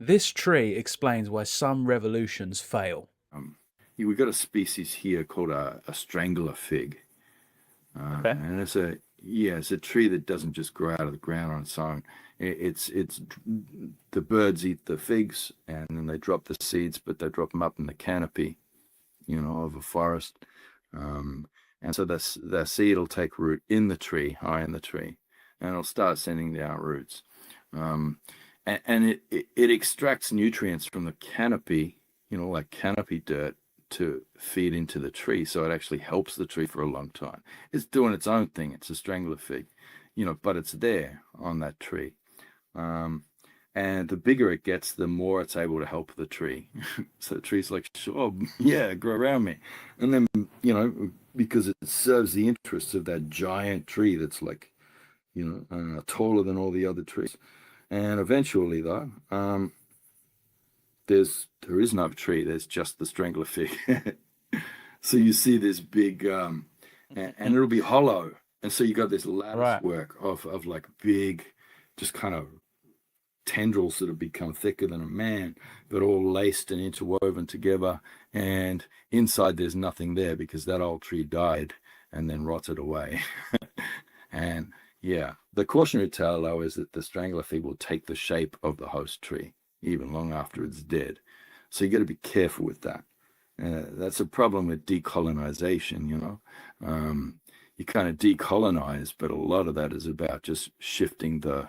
This tree explains why some revolutions fail. We've got a species here called a strangler fig. Okay. And it's a tree that doesn't just grow out of the ground on its own. It's the birds eat the figs and then they drop the seeds, but they drop them up in the canopy, of a forest. And so the seed will take root in the tree, high in the tree, and it'll start sending down roots. And it extracts nutrients from the canopy, like canopy dirt, to feed into the tree. So it actually helps the tree for a long time. It's doing its own thing. It's a strangler fig, but it's there on that tree. And the bigger it gets, the more it's able to help the tree. So the tree's like, sure, yeah, grow around me. And then, because it serves the interests of that giant tree that's like, taller than all the other trees. And eventually, though, there is no tree. There's just the strangler fig. So you see this big, and it'll be hollow. And so you got this lattice work of like big, just kind of tendrils that have become thicker than a man, but all laced and interwoven together. And inside there's nothing there because that old tree died and then rotted away. And yeah, the cautionary tale though is that the strangler fig will take the shape of the host tree even long after it's dead. So you got to be careful with that. That's a problem with decolonization, you kind of decolonize, but a lot of that is about just shifting the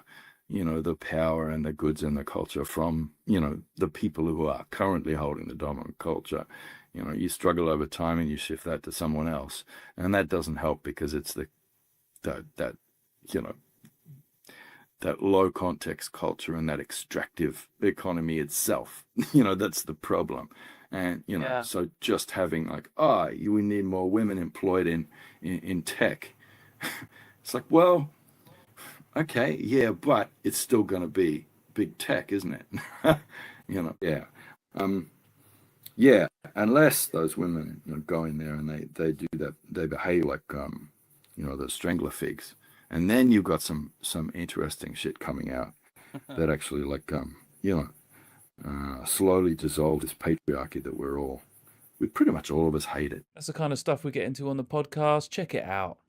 power and the goods and the culture from, the people who are currently holding the dominant culture. You struggle over time and you shift that to someone else. And that doesn't help because it's that low context culture and that extractive economy itself. That's the problem. And, so just having like, we need more women employed in tech. It's like, well, okay, yeah, but it's still going to be big tech, isn't it? Yeah. Yeah, unless those women go in there and they do that, they behave like, the strangler figs. And then you've got some interesting shit coming out that actually like, slowly dissolve this patriarchy that we pretty much all of us hate it. That's the kind of stuff we get into on the podcast. Check it out.